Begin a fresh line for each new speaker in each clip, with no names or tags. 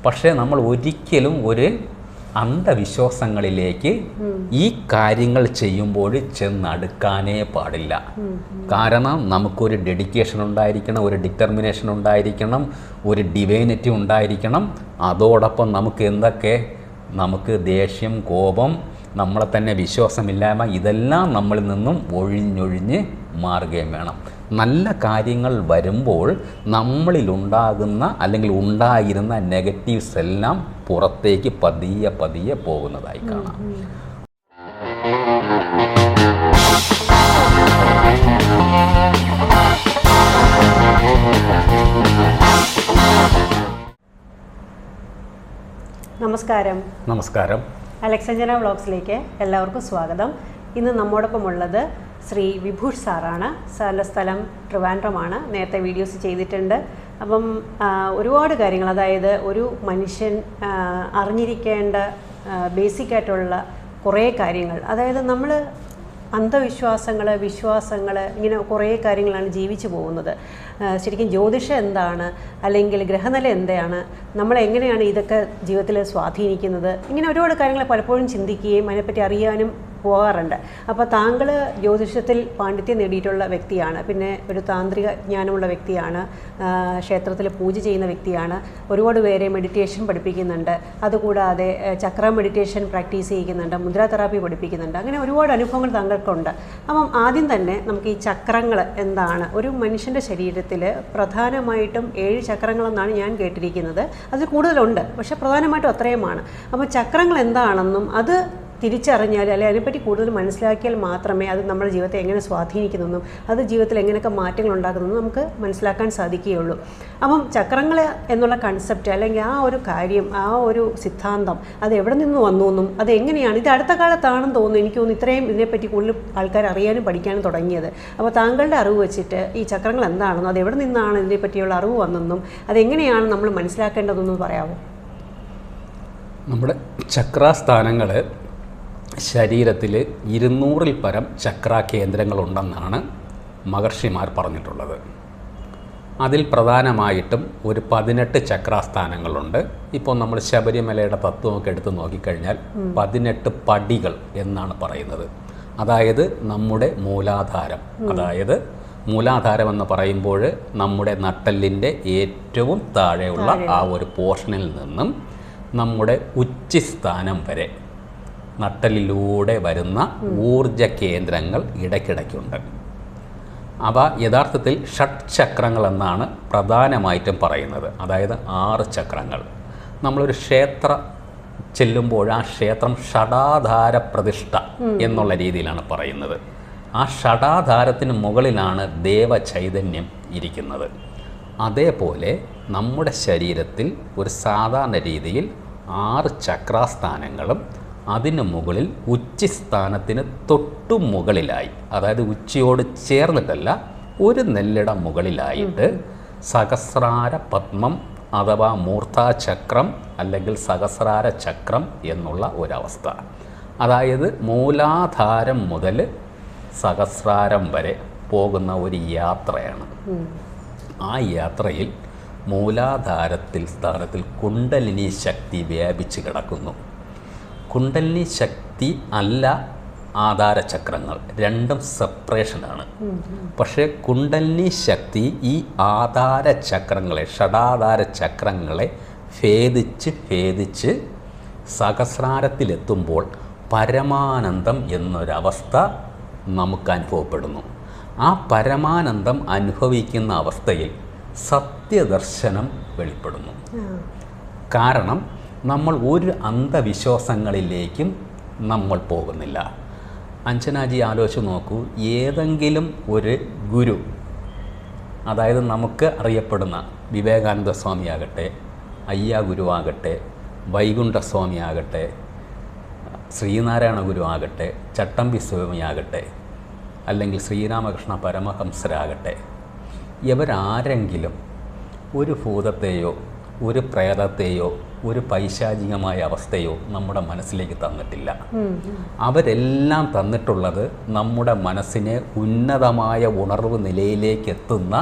പക്ഷേ നമ്മൾ ഒരിക്കലും ഒരു അന്ധവിശ്വാസങ്ങളിലേക്ക് ഈ കാര്യങ്ങൾ ചെയ്യുമ്പോൾ ചെന്നടുക്കാനേ പാടില്ല. കാരണം നമുക്കൊരു ഡെഡിക്കേഷൻ ഉണ്ടായിരിക്കണം, ഒരു ഡിറ്റർമിനേഷൻ ഉണ്ടായിരിക്കണം, ഒരു ഡിവൈനിറ്റി ഉണ്ടായിരിക്കണം. അതോടൊപ്പം നമുക്ക് ദേഷ്യം, കോപം, നമ്മളെ തന്നെ വിശ്വാസമില്ലായ്മ, ഇതെല്ലാം നമ്മളിൽ നിന്നും ഒഴിഞ്ഞൊഴിഞ്ഞ് മാറുകയും വേണം. നല്ല കാര്യങ്ങൾ വരുമ്പോൾ നമ്മളിലുണ്ടാകുന്ന അല്ലെങ്കിൽ ഉണ്ടായിരുന്ന നെഗറ്റീവ്സ് എല്ലാം പുറത്തേക്ക് പതിയെ പതിയെ പോകുന്നതായി കാണാം.
നമസ്കാരം. അലക്സഞ്ജന വ്ളോഗ്സിലേക്ക് എല്ലാവർക്കും സ്വാഗതം. ഇന്ന് നമ്മോടൊപ്പമുള്ളത് ശ്രീ വിഭൂഷ് സാറാണ്. സാറിൻ്റെ സ്ഥലം ട്രിവാൻഡ്രമാണ്. നേരത്തെ വീഡിയോസ് ചെയ്തിട്ടുണ്ട്. അപ്പം ഒരുപാട് കാര്യങ്ങൾ, അതായത് ഒരു മനുഷ്യൻ അറിഞ്ഞിരിക്കേണ്ട ബേസിക്കായിട്ടുള്ള കുറേ കാര്യങ്ങൾ, അതായത് നമ്മൾ വിശ്വാസങ്ങൾ ഇങ്ങനെ കുറേ കാര്യങ്ങളാണ് ജീവിച്ചു പോകുന്നത്. ശരിക്കും ജ്യോതിഷം എന്താണ്, അല്ലെങ്കിൽ ഗ്രഹനില എന്താണ്, നമ്മളെങ്ങനെയാണ് ഇതൊക്കെ ജീവിതത്തിൽ സ്വാധീനിക്കുന്നത്, ഇങ്ങനെ ഒരുപാട് കാര്യങ്ങൾ പലപ്പോഴും ചിന്തിക്കുകയും അതിനെപ്പറ്റി അറിയാനും പോകാറുണ്ട്. അപ്പോൾ താങ്കൾ ജ്യോതിഷത്തിൽ പാണ്ഡിത്യം നേടിയിട്ടുള്ള വ്യക്തിയാണ്, പിന്നെ ഒരു താന്ത്രിക ജ്ഞാനമുള്ള വ്യക്തിയാണ്, ക്ഷേത്രത്തിൽ പൂജ ചെയ്യുന്ന വ്യക്തിയാണ്, ഒരുപാട് പേരെ മെഡിറ്റേഷൻ പഠിപ്പിക്കുന്നുണ്ട്, അതുകൂടാതെ ചക്ര മെഡിറ്റേഷൻ പ്രാക്ടീസ് ചെയ്യുന്നുണ്ട്, മുദ്രാ തെറാപ്പി പഠിപ്പിക്കുന്നുണ്ട്. അങ്ങനെ ഒരുപാട് അനുഭവങ്ങൾ താങ്കൾക്കുണ്ട്. അപ്പം ആദ്യം തന്നെ നമുക്ക് ഈ ചക്രങ്ങൾ എന്താണ്, ഒരു മനുഷ്യൻ്റെ ശരീരത്തിൽ പ്രധാനമായിട്ടും 7 ചക്രങ്ങളെന്നാണ് ഞാൻ കേട്ടിരിക്കുന്നത്. അതിൽ കൂടുതലുണ്ട്, പക്ഷേ പ്രധാനമായിട്ടും അത്രയുമാണ്. അപ്പോൾ ചക്രങ്ങൾ എന്താണെന്നും അത് തിരിച്ചറിഞ്ഞാൽ, അല്ലെങ്കിൽ അതിനെപ്പറ്റി കൂടുതൽ മനസ്സിലാക്കിയാൽ മാത്രമേ അത് നമ്മുടെ ജീവിതത്തെ എങ്ങനെ സ്വാധീനിക്കുന്നെന്നും അത് ജീവിതത്തിൽ എങ്ങനെയൊക്കെ മാറ്റങ്ങൾ ഉണ്ടാക്കുന്നതെന്നും നമുക്ക് മനസ്സിലാക്കാൻ സാധിക്കുകയുള്ളൂ. അപ്പം ചക്രങ്ങൾ എന്നുള്ള കൺസെപ്റ്റ്, അല്ലെങ്കിൽ ആ ഒരു കാര്യം, ആ ഒരു സിദ്ധാന്തം, അത് എവിടെ നിന്ന് വന്നു എന്നും അത് എങ്ങനെയാണ്, ഇത് അടുത്ത കാലത്താണെന്ന് തോന്നുന്നു, എനിക്ക് തോന്നുന്നു ഇത്രയും ഇതിനെപ്പറ്റി കൂടുതൽ ആൾക്കാർ അറിയാനും പഠിക്കാനും തുടങ്ങിയത്. അപ്പോൾ താങ്കളുടെ അറിവ് വെച്ചിട്ട് ഈ ചക്രങ്ങൾ എന്താണെന്നും അത് എവിടെ നിന്നാണ് ഇതിനെപ്പറ്റിയുള്ള അറിവ് വന്നെന്നും അതെങ്ങനെയാണ് നമ്മൾ മനസ്സിലാക്കേണ്ടതെന്നും പറയാമോ?
നമ്മുടെ ചക്രാസ്ഥാനങ്ങൾ ശരീരത്തിൽ 200-ൽ പരം ചക്രാകേന്ദ്രങ്ങളുണ്ടെന്നാണ് മഹർഷിമാർ പറഞ്ഞിട്ടുള്ളത്. അതിൽ പ്രധാനമായിട്ടും ഒരു 18 ചക്രാസ്ഥാനങ്ങളുണ്ട്. ഇപ്പോൾ നമ്മൾ ശബരിമലയുടെ തത്വമൊക്കെ എടുത്ത് നോക്കിക്കഴിഞ്ഞാൽ 18 പടികൾ എന്നാണ് പറയുന്നത്. അതായത് നമ്മുടെ മൂലാധാരം, അതായത് മൂലാധാരം എന്ന് പറയുമ്പോൾ നമ്മുടെ നട്ടെല്ലിൻ്റെ ഏറ്റവും താഴെയുള്ള ആ ഒരു പോർഷനിൽ നിന്നും നമ്മുടെ ഉച്ചിസ്ഥാനം വരെ നട്ടലിലൂടെ വരുന്ന ഊർജ കേന്ദ്രങ്ങൾ ഇടയ്ക്കിടയ്ക്കുണ്ട്. അവ യഥാർത്ഥത്തിൽ ഷഡ്ചക്രങ്ങൾ എന്നാണ് പ്രധാനമായിട്ടും പറയുന്നത്. അതായത് 6 ചക്രങ്ങൾ. നമ്മളൊരു ക്ഷേത്രം ചെല്ലുമ്പോൾ ആ ക്ഷേത്രം ഷഡാധാര പ്രതിഷ്ഠ എന്നുള്ള രീതിയിലാണ് പറയുന്നത്. ആ ഷഡാധാരത്തിന് മുകളിലാണ് ദേവചൈതന്യം ഇരിക്കുന്നത്. അതേപോലെ നമ്മുടെ ശരീരത്തിൽ ഒരു സാധാരണ രീതിയിൽ 6 ചക്രാസ്ഥാനങ്ങളും അതിന് മുകളിൽ ഉച്ചിസ്ഥാനത്തിന് തൊട്ടു മുകളിലായി, അതായത് ഉച്ചിയോട് ചേർന്നിട്ടല്ല, ഒരു നെല്ലിട മുകളിലായിട്ട് സഹസ്രാര പത്മം അഥവാ മൂർധാചക്രം അല്ലെങ്കിൽ സഹസ്രാര ചക്രം എന്നുള്ള ഒരവസ്ഥ. അതായത് മൂലാധാരം മുതൽ സഹസ്രാരം വരെ പോകുന്ന ഒരു യാത്രയാണ്. ആ യാത്രയിൽ മൂലാധാരത്തിൽ സ്ഥാനത്തിൽ കുണ്ടലിനി ശക്തി വ്യാപിച്ച് കിടക്കുന്നു. കുണ്ടലിനി ശക്തി അല്ല ആധാരചക്രങ്ങൾ, രണ്ടും സെപ്പറേഷനാണ്. പക്ഷേ കുണ്ടലിനി ശക്തി ഈ ആധാരചക്രങ്ങളെ, ഷഡാധാര ചക്രങ്ങളെ ഭേദിച്ച് സഹസ്രാരത്തിലെത്തുമ്പോൾ പരമാനന്ദം എന്നൊരവസ്ഥ നമുക്ക് അനുഭവപ്പെടുന്നു. ആ പരമാനന്ദം അനുഭവിക്കുന്ന അവസ്ഥയിൽ സത്യദർശനം വെളിപ്പെടുന്നു. കാരണം നമ്മൾ ഒരു അന്ധവിശ്വാസങ്ങളിലേക്കും നമ്മൾ പോകുന്നില്ല. അഞ്ജനാജി ആലോചിച്ച് നോക്കൂ, ഏതെങ്കിലും ഒരു ഗുരു, അതായത് നമുക്ക് അറിയപ്പെടുന്ന വിവേകാനന്ദ സ്വാമിയാകട്ടെ, അയ്യ ഗുരുവാകട്ടെ, വൈകുണ്ഠസ്വാമിയാകട്ടെ, ശ്രീനാരായണ ഗുരു ആകട്ടെ, ചട്ടമ്പി സ്വാമിയാകട്ടെ, അല്ലെങ്കിൽ ശ്രീരാമകൃഷ്ണ പരമഹംസരാകട്ടെ, ഇവരാരെങ്കിലും ഒരു ഭൂതത്തെയോ ഒരു പ്രേതത്തെയോ ഒരു പൈശാചികമായ അവസ്ഥയോ നമ്മുടെ മനസ്സിലേക്ക് തന്നിട്ടില്ല. അവരെല്ലാം തന്നിട്ടുള്ളത് നമ്മുടെ മനസ്സിനെ ഉന്നതമായ ഉണർവ് നിലയിലേക്ക് എത്തുന്ന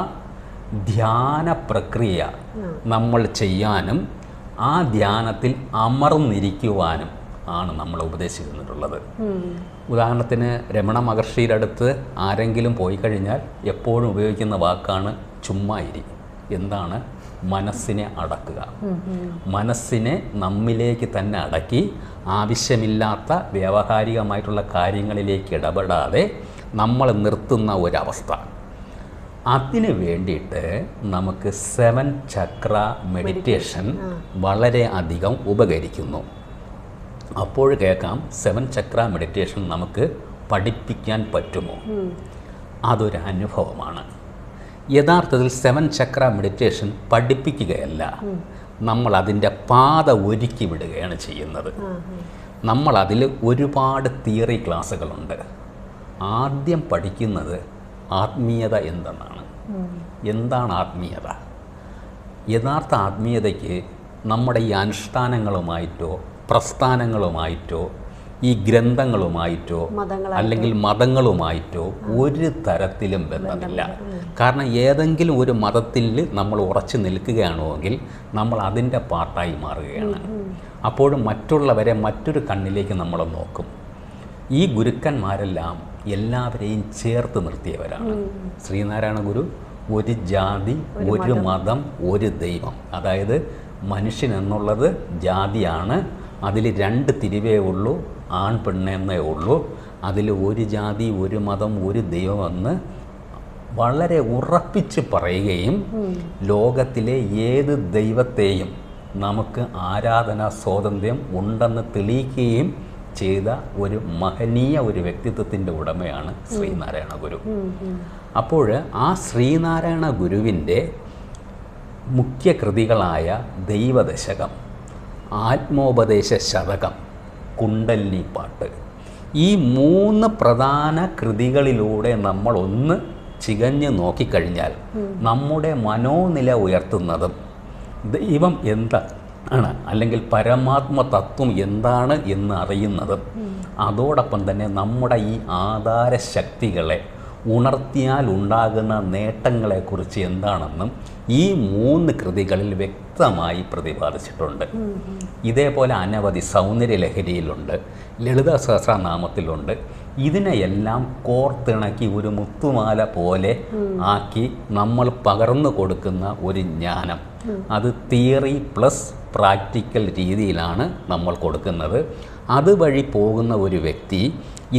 ധ്യാന പ്രക്രിയ നമ്മൾ ചെയ്യാനും ആ ധ്യാനത്തിൽ അമർന്നിരിക്കുവാനും ആണ് നമ്മൾ ഉപദേശിച്ചിട്ടുള്ളത്. ഉദാഹരണത്തിന് രമണ മഹർഷിയുടെ അടുത്ത് ആരെങ്കിലും പോയി കഴിഞ്ഞാൽ എപ്പോഴും ഉപയോഗിക്കുന്ന വാക്കാണ് ചുമ്മാ ഇരി. എന്താണ്? മനസ്സിനെ അടക്കുക. മനസ്സിനെ നമ്മിലേക്ക് തന്നെ അടക്കി ആവശ്യമില്ലാത്ത വ്യാവഹാരികമായിട്ടുള്ള കാര്യങ്ങളിലേക്ക് ഇടപെടാതെ നമ്മൾ നിർത്തുന്ന ഒരവസ്ഥ. അതിന് വേണ്ടിയിട്ട് നമുക്ക് 7 ചക്ര മെഡിറ്റേഷൻ വളരെ അധികം ഉപകരിക്കുന്നു. അപ്പോൾ കേൾക്കാം, 7 ചക്ര മെഡിറ്റേഷൻ നമുക്ക് പഠിപ്പിക്കാൻ പറ്റുമോ? അതൊരു അനുഭവമാണ്. യഥാർത്ഥത്തിൽ 7 ചക്ര മെഡിറ്റേഷൻ പഠിപ്പിക്കുകയല്ല, നമ്മൾ അതിൻ്റെ പാത ഒരുക്കി വിടുകയാണ് ചെയ്യുന്നത്. നമ്മളതിൽ ഒരുപാട് തിയറി ക്ലാസ്സുകളുണ്ട്. ആദ്യം പഠിക്കുന്നത് ആത്മീയത എന്തെന്നാണ്. എന്താണ് ആത്മീയത? യഥാർത്ഥ ആത്മീയതയ്ക്ക് നമ്മുടെ ഈ അനുഷ്ഠാനങ്ങളുമായിട്ടോ പ്രസ്ഥാനങ്ങളുമായിട്ടോ ഈ ഗ്രന്ഥങ്ങളുമായിട്ടോ അല്ലെങ്കിൽ മതങ്ങളുമായിട്ടോ ഒരു തരത്തിലും ബന്ധമില്ല. കാരണം ഏതെങ്കിലും ഒരു മതത്തിൽ നമ്മൾ ഉറച്ചു നിൽക്കുകയാണെങ്കിൽ നമ്മൾ അതിൻ്റെ പാർട്ടായി മാറുകയാണ്. അപ്പോഴും മറ്റുള്ളവരെ മറ്റൊരു കണ്ണിലേക്ക് നമ്മൾ നോക്കും. ഈ ഗുരുക്കന്മാരെല്ലാം എല്ലാവരെയും ചേർത്ത് നിർത്തിയവരാണ്. ശ്രീനാരായണ ഗുരു ഒരു ജാതി, ഒരു മതം, ഒരു ദൈവം. അതായത് മനുഷ്യൻ എന്നുള്ളത് ജാതിയാണ്. അതിൽ 2 തിരിവേ ഉള്ളൂ, ആൺ പെണ്ണെന്നേ ഉള്ളൂ. അതിൽ ഒരു ജാതി, ഒരു മതം, ഒരു ദൈവമെന്ന് വളരെ ഉറപ്പിച്ച് പറയുകയും ലോകത്തിലെ ഏത് ദൈവത്തെയും നമുക്ക് ആരാധനാ സ്വാതന്ത്ര്യം ഉണ്ടെന്ന് തെളിയിക്കുകയും ചെയ്ത ഒരു മഹനീയ ഒരു വ്യക്തിത്വത്തിൻ്റെ ഉടമയാണ് ശ്രീനാരായണ ഗുരു. അപ്പോൾ ആ ശ്രീനാരായണ ഗുരുവിൻ്റെ മുഖ്യ കൃതികളായ ദൈവദശകം, ആത്മോപദേശ ശതകം, കുണ്ടലിനി പാട്ട്, ഈ 3 പ്രധാന കൃതികളിലൂടെ നമ്മൾ ഒന്ന് ചികഞ്ഞ് നോക്കിക്കഴിഞ്ഞാൽ നമ്മുടെ മനോനില ഉയർത്തുന്നതും ദൈവം എന്താണ് അല്ലെങ്കിൽ പരമാത്മ തത്വം എന്താണ് എന്ന് അറിയുന്നതും അതോടൊപ്പം തന്നെ നമ്മുടെ ഈ ആധാര ശക്തികളെ ഉണർത്തിയാൽ ഉണ്ടാകുന്ന നേട്ടങ്ങളെക്കുറിച്ച് എന്താണെന്നും ഈ 3 കൃതികളിൽ വ്യക്തമായി പ്രതിപാദിച്ചിട്ടുണ്ട്. ഇതേപോലെ അനവധി സൗന്ദര്യലഹരിയിലുണ്ട്, ലളിത സഹസ്രനാമത്തിലുണ്ട്. ഇതിനെയെല്ലാം കോർത്തിണക്കി ഒരു മുത്തുമാല പോലെ ആക്കി നമ്മൾ പകർന്നു കൊടുക്കുന്ന ഒരു ജ്ഞാനം, അത് തിയറി പ്ലസ് പ്രാക്ടിക്കൽ രീതിയിലാണ് നമ്മൾ കൊടുക്കുന്നത്. അതുവഴി പോകുന്ന ഒരു വ്യക്തി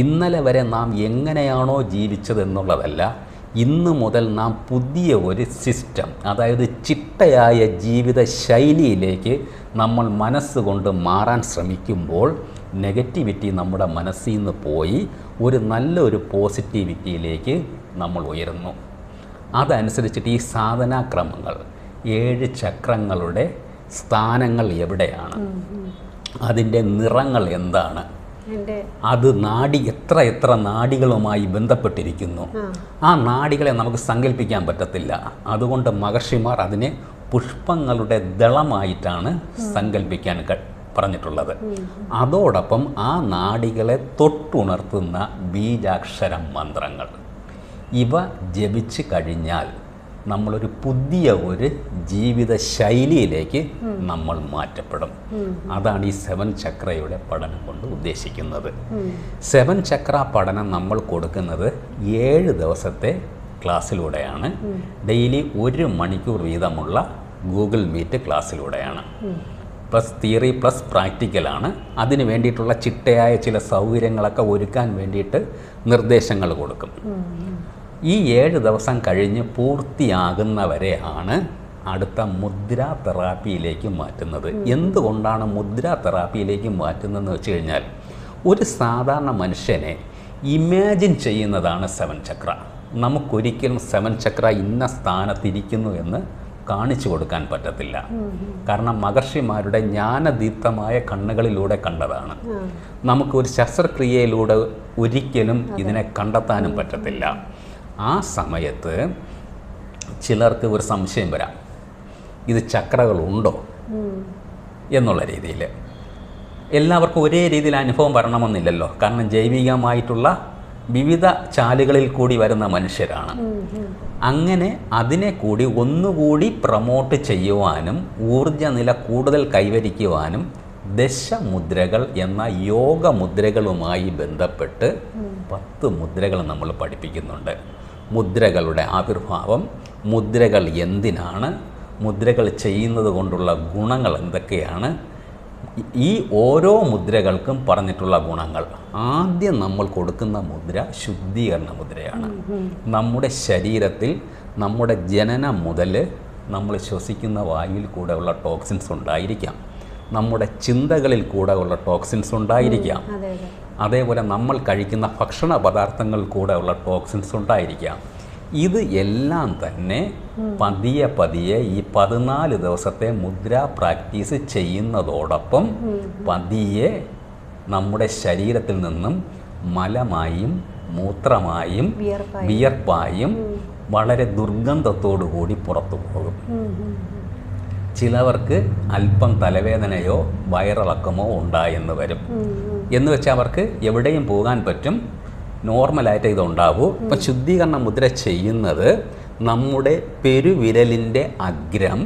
ഇന്നലെ വരെ നാം എങ്ങനെയാണോ ജീവിച്ചതെന്നുള്ളതല്ല, ഇന്ന് മുതൽ നാം പുതിയ ഒരു സിസ്റ്റം, അതായത് ചിട്ടയായ ജീവിത ശൈലിയിലേക്ക് നമ്മൾ മനസ്സുകൊണ്ട് മാറാൻ ശ്രമിക്കുമ്പോൾ നെഗറ്റിവിറ്റി നമ്മുടെ മനസ്സിൽ നിന്ന് പോയി ഒരു നല്ലൊരു പോസിറ്റിവിറ്റിയിലേക്ക് നമ്മൾ ഉയരുന്നു. അതനുസരിച്ചിട്ട് ഈ സാധനാക്രമങ്ങൾ, 7 ചക്രങ്ങളുടെ സ്ഥാനങ്ങൾ എവിടെയാണ്, അതിൻ്റെ നിറങ്ങൾ എന്താണ്, അത് എത്ര നാഡികളുമായി ബന്ധപ്പെട്ടിരിക്കുന്നു, ആ നാഡികളെ നമുക്ക് സങ്കല്പിക്കാൻ പറ്റത്തില്ല. അതുകൊണ്ട് മഹർഷിമാർ അതിനെ പുഷ്പങ്ങളുടെ ദളമായിട്ടാണ് സങ്കല്പിക്കാൻ പറഞ്ഞിട്ടുള്ളത്. അതോടൊപ്പം ആ നാഡികളെ തൊട്ടുണർത്തുന്ന ബീജാക്ഷര മന്ത്രങ്ങൾ, ഇവ ജപിച്ച് കഴിഞ്ഞാൽ നമ്മളൊരു പുതിയ ഒരു ജീവിത ശൈലിയിലേക്ക് നമ്മൾ മാറ്റപ്പെടും. അതാണ് ഈ 7 ചക്രയുടെ പഠനം കൊണ്ട് ഉദ്ദേശിക്കുന്നത്. 7 ചക്ര പഠനം നമ്മൾ കൊടുക്കുന്നത് 7 ദിവസത്തെ ക്ലാസ്സിലൂടെയാണ്. ഡെയിലി 1 മണിക്കൂർ വീതമുള്ള ഗൂഗിൾ മീറ്റ് ക്ലാസ്സിലൂടെയാണ്. പ്ലസ് തിയറി പ്ലസ് പ്രാക്ടിക്കലാണ്. അതിന് വേണ്ടിയിട്ടുള്ള ചിട്ടയായ ചില സൗകര്യങ്ങളൊക്കെ ഒരുക്കാൻ വേണ്ടിയിട്ട് നിർദ്ദേശങ്ങൾ കൊടുക്കും. ഈ 7 ദിവസം കഴിഞ്ഞ് പൂർത്തിയാകുന്നവരെയാണ് അടുത്ത മുദ്രാ തെറാപ്പിയിലേക്ക് മാറ്റുന്നത്. എന്തുകൊണ്ടാണ് മുദ്രാ തെറാപ്പിയിലേക്ക് മാറ്റുന്നതെന്ന് വെച്ച് കഴിഞ്ഞാൽ, ഒരു സാധാരണ മനുഷ്യനെ ഇമാജിൻ ചെയ്യുന്നതാണ് 7 ചക്ര. നമുക്കൊരിക്കലും 7 ചക്ര ഇന്ന സ്ഥാനത്തിരിക്കുന്നു എന്ന് കാണിച്ചു കൊടുക്കാൻ പറ്റത്തില്ല. കാരണം മഹർഷിമാരുടെ ജ്ഞാനദീപ്തമായ കണ്ണുകളിലൂടെ കണ്ടതാണ്. നമുക്കൊരു ശസ്ത്രക്രിയയിലൂടെ ഒരിക്കലും ഇതിനെ കണ്ടെത്താനും പറ്റത്തില്ല. ആ സമയത്ത് ചിലർക്ക് ഒരു സംശയം വരാം, ഇത് ചക്രകളുണ്ടോ എന്നുള്ള രീതിയിൽ. എല്ലാവർക്കും ഒരേ രീതിയിൽ അനുഭവം വരണമെന്നില്ലല്ലോ. കാരണം ജൈവികമായിട്ടുള്ള വിവിധ ചാലുകളിൽ കൂടി വരുന്ന മനുഷ്യരാണ്. അങ്ങനെ അതിനെ കൂടി ഒന്നുകൂടി പ്രൊമോട്ട് ചെയ്യുവാനും ഊർജ്ജനില കൂടുതൽ കൈവരിക്കുവാനും ദശമുദ്രകൾ എന്ന യോഗമുദ്രകളുമായി ബന്ധപ്പെട്ട് 10 മുദ്രകൾ നമ്മൾ പഠിപ്പിക്കുന്നുണ്ട്. മുദ്രകളുടെ ആവിർഭാവം, മുദ്രകൾ എന്തിനാണ്, മുദ്രകൾ ചെയ്യുന്നത് കൊണ്ടുള്ള ഗുണങ്ങൾ എന്തൊക്കെയാണ്, ഈ ഓരോ മുദ്രകൾക്കും പറഞ്ഞിട്ടുള്ള ഗുണങ്ങൾ. ആദ്യം നമ്മൾ കൊടുക്കുന്ന മുദ്ര ശുദ്ധീകരണ മുദ്രയാണ്. നമ്മുടെ ശരീരത്തിൽ നമ്മുടെ ജനനം മുതൽ നമ്മൾ ശ്വസിക്കുന്ന വായുവിൽ കൂടെ ഉള്ള ടോക്സിൻസ് ഉണ്ടായിരിക്കാം, നമ്മുടെ ചിന്തകളിൽ കൂടെ ഉള്ള ടോക്സിൻസ് ഉണ്ടായിരിക്കാം, അതേപോലെ നമ്മൾ കഴിക്കുന്ന ഭക്ഷണ പദാർത്ഥങ്ങളിൽ കൂടെ ഉള്ള ടോക്സിൻസ് ഉണ്ടായിരിക്കാം. ഇത് എല്ലാം തന്നെ പതിയെ പതിയെ ഈ 14 ദിവസത്തെ മുദ്ര പ്രാക്ടീസ് ചെയ്യുന്നതോടൊപ്പം പതിയെ നമ്മുടെ ശരീരത്തിൽ നിന്നും മലമായും മൂത്രമായും വിയർപ്പായും വളരെ ദുർഗന്ധത്തോടു കൂടി പുറത്തു പോകും. ചിലവർക്ക് അല്പം തലവേദനയോ വയറിളക്കമോ ഉണ്ടായെന്ന് വരും. എന്ന് വെച്ചാൽ അവർക്ക് എവിടെയും പോകാൻ പറ്റും, നോർമലായിട്ട് ഇതുണ്ടാവൂ. ഇപ്പം ശുദ്ധീകരണ മുദ്ര ചെയ്യുന്നത് നമ്മുടെ പെരുവിരലിൻ്റെ അഗ്രം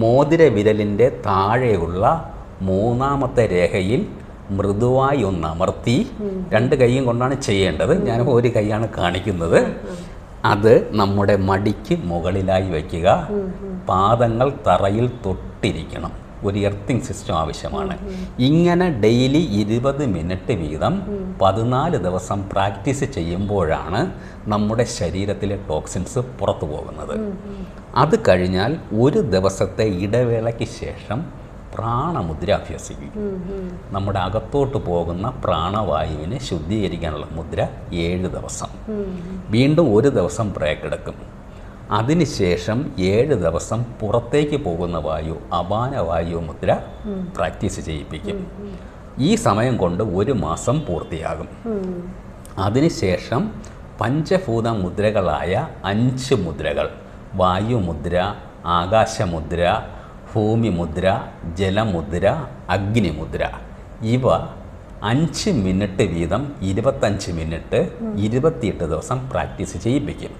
മോതിര വിരലിൻ്റെ താഴെയുള്ള 3ാമത്തെ രേഖയിൽ മൃദുവായി ഒന്ന് അമർത്തി, 2 കൈയും കൊണ്ടാണ് ചെയ്യേണ്ടത്, ഞാനിപ്പോൾ 1 കൈയാണ് കാണിക്കുന്നത്. അത് നമ്മുടെ മടിക്ക് മുകളിലായി വയ്ക്കുക. പാദങ്ങൾ തറയിൽ തൊട്ടിരിക്കണം. ഒരു എർത്തിങ് സിസ്റ്റം ആവശ്യമാണ്. ഇങ്ങനെ ഡെയിലി 20 മിനിറ്റ് വീതം 14 ദിവസം പ്രാക്ടീസ് ചെയ്യുമ്പോഴാണ് നമ്മുടെ ശരീരത്തിലെ ടോക്സിൻസ് പുറത്തു പോകുന്നത്. അത് കഴിഞ്ഞാൽ 1 ദിവസത്തെ ഇടവേളയ്ക്ക് ശേഷം പ്രാണമുദ്ര അഭ്യസിക്കും. നമ്മുടെ അകത്തോട്ട് പോകുന്ന പ്രാണവായുവിനെ ശുദ്ധീകരിക്കാനുള്ള മുദ്ര 7 ദിവസം. വീണ്ടും 1 ദിവസം ബ്രേക്ക് എടുക്കും. അതിനുശേഷം 7 ദിവസം പുറത്തേക്ക് പോകുന്ന വായു, അപാനവായു മുദ്ര പ്രാക്ടീസ് ചെയ്യിപ്പിക്കും. ഈ സമയം കൊണ്ട് 1 മാസം പൂർത്തിയാകും. അതിനുശേഷം പഞ്ചഭൂത മുദ്രകളായ 5 മുദ്രകൾ, വായുമുദ്ര, ആകാശമുദ്ര, ഭൂമിമുദ്ര, ജലമുദ്ര, അഗ്നിമുദ്ര, ഇവ 5 മിനിറ്റ് വീതം 25 മിനിറ്റ് 28 ദിവസം പ്രാക്ടീസ് ചെയ്യിപ്പിക്കും.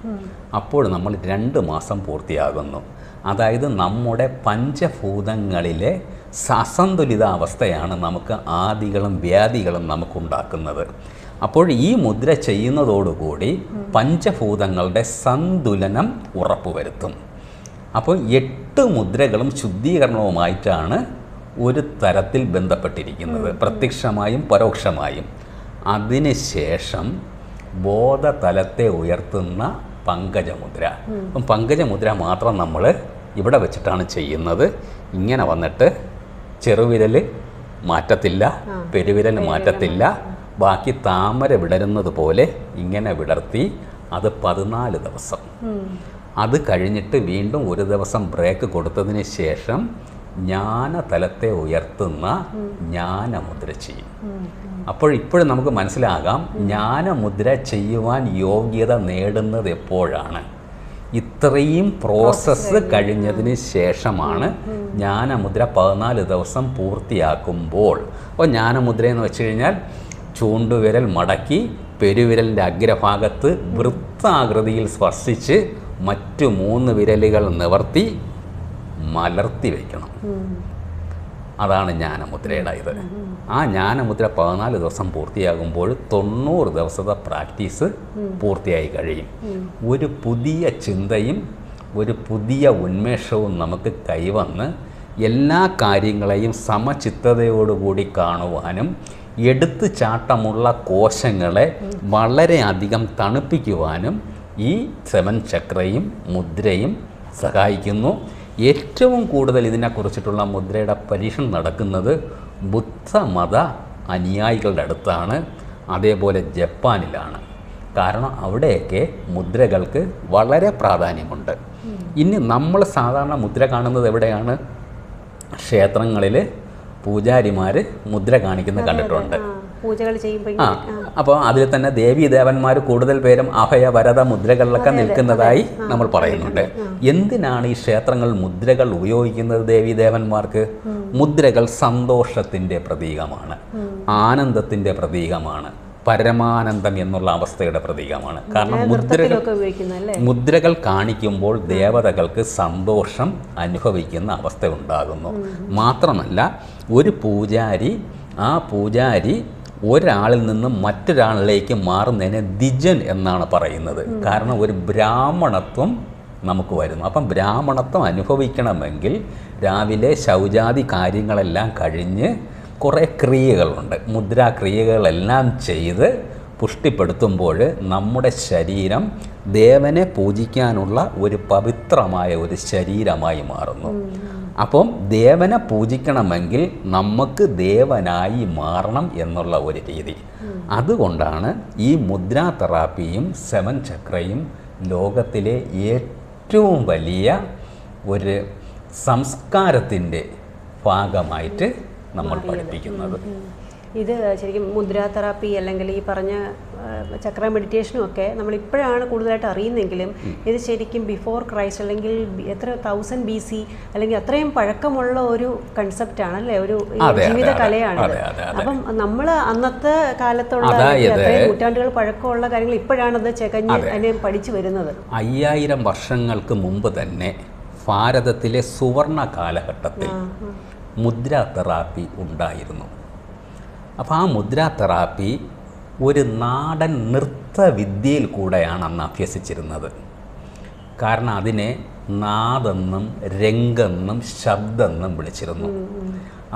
അപ്പോൾ നമ്മൾ 2 മാസം പൂർത്തിയാകുന്നു. അതായത് നമ്മുടെ പഞ്ചഭൂതങ്ങളിലെ അസന്തുലിതാവസ്ഥയാണ് നമുക്ക് ആദികളും വ്യാധികളും നമുക്കുണ്ടാക്കുന്നത്. അപ്പോൾ ഈ മുദ്ര ചെയ്യുന്നതോടുകൂടി പഞ്ചഭൂതങ്ങളുടെ സന്തുലനം ഉറപ്പുവരുത്തും. അപ്പോൾ 8 മുദ്രകളും ശുദ്ധീകരണവുമായിട്ടാണ് ഒരു തരത്തിൽ ബന്ധപ്പെട്ടിരിക്കുന്നത്, പ്രത്യക്ഷമായും പരോക്ഷമായും. അതിനുശേഷം ബോധതലത്തെ ഉയർത്തുന്ന പങ്കജമുദ്ര. അപ്പം പങ്കജമുദ്ര മാത്രം നമ്മൾ ഇവിടെ വെച്ചിട്ടാണ് ചെയ്യുന്നത്. ഇങ്ങനെ വന്നിട്ട് ചെറുവിരൽ മാറ്റത്തില്ല, പെരുവിരൽ മാറ്റത്തില്ല, ബാക്കി താമര വിടരുന്നത് പോലെ ഇങ്ങനെ വിടർത്തി അത് 14 ദിവസം. അത് കഴിഞ്ഞിട്ട് വീണ്ടും 1 ദിവസം ബ്രേക്ക് കൊടുത്തതിന് ശേഷം ജ്ഞാനതലത്തെ ഉയർത്തുന്ന ജ്ഞാനമുദ്ര ചെയ്യും. അപ്പോൾ ഇപ്പോഴും നമുക്ക് മനസ്സിലാകാം ജ്ഞാനമുദ്ര ചെയ്യുവാൻ യോഗ്യത നേടുന്നത് എപ്പോഴാണ്. ഇത്രയും പ്രോസസ്സ് കഴിഞ്ഞതിന് ശേഷമാണ് ജ്ഞാനമുദ്ര 14 ദിവസം പൂർത്തിയാക്കുമ്പോൾ. അപ്പോൾ ജ്ഞാനമുദ്ര എന്ന് വെച്ച് കഴിഞ്ഞാൽ ചൂണ്ടുവിരൽ മടക്കി പെരുവിരലിൻ്റെ അഗ്രഭാഗത്ത് വൃത്താകൃതിയിൽ സ്പർശിച്ച് മറ്റു 3 വിരലുകൾ നിവർത്തി മലർത്തി വയ്ക്കണം. അതാണ് ജ്ഞാനമുദ്രയുടെ ഇത്. ആ ജ്ഞാനമുദ്ര 14 ദിവസം പൂർത്തിയാകുമ്പോൾ 90 ദിവസത്തെ പ്രാക്ടീസ് പൂർത്തിയായി കഴിയും. ഒരു പുതിയ ചിന്തയും ഒരു പുതിയ ഉന്മേഷവും നമുക്ക് കൈവന്ന് എല്ലാ കാര്യങ്ങളെയും സമചിത്തതയോടുകൂടി കാണുവാനും എടുത്തു ചാട്ടമുള്ള കോശങ്ങളെ വളരെയധികം തണുപ്പിക്കുവാനും ഈ 7 ചക്രയും മുദ്രയും സഹായിക്കുന്നു. ഏറ്റവും കൂടുതൽ ഇതിനെക്കുറിച്ചിട്ടുള്ള മുദ്രയുടെ പരീക്ഷണം നടക്കുന്നത് ബുദ്ധമത അനുയായികളുടെ അടുത്താണ്, അതേപോലെ ജപ്പാനിലാണ്. കാരണം അവിടെയൊക്കെ മുദ്രകൾക്ക് വളരെ പ്രാധാന്യമുണ്ട്. ഇനി നമ്മൾ സാധാരണ മുദ്ര കാണുന്നത് എവിടെയാണ്? ക്ഷേത്രങ്ങളിൽ പൂജാരിമാർ മുദ്ര കാണിക്കുന്നത് കണ്ടിട്ടുണ്ട്.
പൂജകൾ ചെയ്യുമ്പോൾ
അപ്പോൾ അതിൽ തന്നെ ദേവീദേവന്മാർ കൂടുതൽ പേരും അഭയ വരദ മുദ്രകളിലൊക്കെ നിൽക്കുന്നതായി നമ്മൾ പറയുന്നുണ്ട്. എന്തിനാണ് ഈ ക്ഷേത്രങ്ങളിൽ മുദ്രകൾ ഉപയോഗിക്കുന്നത്? ദേവീദേവന്മാർക്ക് മുദ്രകൾ സന്തോഷത്തിൻ്റെ പ്രതീകമാണ്, ആനന്ദത്തിൻ്റെ പ്രതീകമാണ്, പരമാനന്ദം എന്നുള്ള അവസ്ഥയുടെ പ്രതീകമാണ്. കാരണം
നൃത്തത്തിലൊക്കെ ഉപയോഗിക്കുന്നതല്ലേ?
മുദ്രകൾ കാണിക്കുമ്പോൾ ദേവതകൾക്ക് സന്തോഷം അനുഭവിക്കുന്ന അവസ്ഥ ഉണ്ടാകുന്നു. മാത്രമല്ല ഒരു പൂജാരി, ആ പൂജാരി ഒരാളിൽ നിന്നും മറ്റൊരാളിലേക്ക് മാറുന്നതിനെ ദ്വിജൻ എന്നാണ് പറയുന്നത്. കാരണം ഒരു ബ്രാഹ്മണത്വം നമുക്ക് വരുന്നു. അപ്പം ബ്രാഹ്മണത്വം അനുഭവിക്കണമെങ്കിൽ രാവിലെ ശൗചാദി കാര്യങ്ങളെല്ലാം കഴിഞ്ഞ് കുറേ ക്രിയകളുണ്ട്. മുദ്രാക്രിയകളെല്ലാം ചെയ്ത് പുഷ്ടിപ്പെടുത്തുമ്പോൾ നമ്മുടെ ശരീരം ദേവനെ പൂജിക്കാനുള്ള ഒരു പവിത്രമായ ഒരു ശരീരമായി മാറുന്നു. അപ്പം ദേവനെ പൂജിക്കണമെങ്കിൽ നമുക്ക് ദേവനായി മാറണം എന്നുള്ള ഒരു രീതി. അതുകൊണ്ടാണ് ഈ മുദ്രാ തെറാപ്പിയും 7 ചക്രയും ലോകത്തിലെ ഏറ്റവും വലിയ ഒരു സംസ്കാരത്തിൻ്റെ ഭാഗമായിട്ട് നമ്മൾ പഠിപ്പിക്കുന്നത്.
ഇത് ശരിക്കും മുദ്രാ തെറാപ്പി അല്ലെങ്കിൽ ഈ പറഞ്ഞ ചക്ര മെഡിറ്റേഷനും ഒക്കെ നമ്മൾ ഇപ്പോഴാണ് കൂടുതലായിട്ട് അറിയുന്നെങ്കിലും ഇത് ശരിക്കും ബിഫോർ ക്രൈസ്റ്റ് അല്ലെങ്കിൽ എത്ര 1000 BC അല്ലെങ്കിൽ അത്രയും പഴക്കമുള്ള ഒരു കൺസെപ്റ്റാണ് അല്ലേ, ഒരു ജീവിത കലയാണിത്. അപ്പം നമ്മൾ അന്നത്തെ കാലത്തുള്ള അത്രയും നൂറ്റാണ്ടുകൾ പഴക്കമുള്ള കാര്യങ്ങൾ ഇപ്പോഴാണത് ചകഞ്ഞ് അതിനെ പഠിച്ചു വരുന്നത്.
5000 വർഷങ്ങൾക്ക് മുമ്പ് തന്നെ ഭാരതത്തിലെ സുവർണ കാലഘട്ടത്തിൽ മുദ്രാ തെറാപ്പി ഉണ്ടായിരുന്നു. അപ്പോൾ ആ മുദ്രാ തെറാപ്പി ഒരു നാടൻ നൃത്തവിദ്യയിൽ കൂടെയാണ് അന്ന് അഭ്യസിച്ചിരുന്നത്. കാരണം അതിനെ നാദെന്നും രംഗെന്നും ശബ്ദമെന്നും വിളിച്ചിരുന്നു.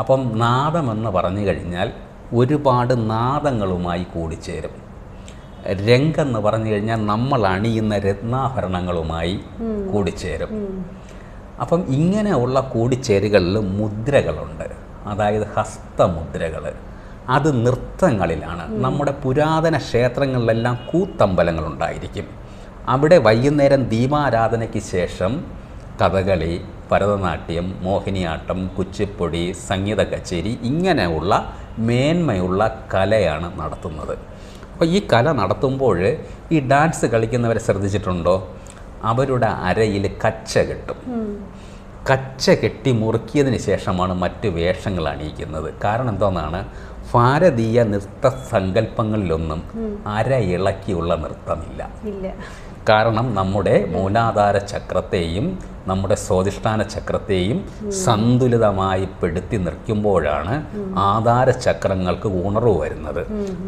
അപ്പം നാദമെന്ന് പറഞ്ഞു കഴിഞ്ഞാൽ ഒരുപാട് നാദങ്ങളുമായി കൂടിച്ചേരും. രംഗെന്ന് പറഞ്ഞു കഴിഞ്ഞാൽ നമ്മൾ അണിയുന്ന രത്നാഭരണങ്ങളുമായി കൂടിച്ചേരും. അപ്പം ഇങ്ങനെയുള്ള കൂടിച്ചേരുകളിൽ മുദ്രകളുണ്ട്, അതായത് ഹസ്തമുദ്രകൾ. അത് നൃത്തങ്ങളിലാണ്. നമ്മുടെ പുരാതന ക്ഷേത്രങ്ങളിലെല്ലാം കൂത്തമ്പലങ്ങളുണ്ടായിരിക്കും. അവിടെ വൈകുന്നേരം ദീപാരാധനയ്ക്ക് ശേഷം കഥകളി, ഭരതനാട്യം, മോഹിനിയാട്ടം, കുച്ചിപ്പുടി, സംഗീത കച്ചേരി ഇങ്ങനെയുള്ള മേന്മയുള്ള കലയാണ് നടത്തുന്നത്. അപ്പോൾ ഈ കല നടത്തുമ്പോൾ ഈ ഡാൻസ് കളിക്കുന്നവരെ ശ്രദ്ധിച്ചിട്ടുണ്ടോ? അവരുടെ അരയിൽ കച്ച കെട്ടും. കച്ച കെട്ടി മുറുക്കിയതിന് ശേഷമാണ് മറ്റ് വേഷങ്ങൾ അണിയിക്കുന്നത്. കാരണം എന്താണെന്നാണ്, ഭാരതീയ നൃത്ത സങ്കല്പങ്ങളിലൊന്നും അര ഇളക്കിയുള്ള നൃത്തമില്ല. കാരണം നമ്മുടെ മൂലാധാര ചക്രത്തെയും നമ്മുടെ സ്വാധിഷ്ഠാന ചക്രത്തെയും സന്തുലിതമായി പെടുത്തി നിൽക്കുമ്പോഴാണ് ആധാര ചക്രങ്ങൾക്ക് ഉണർവ് വരുന്നത്.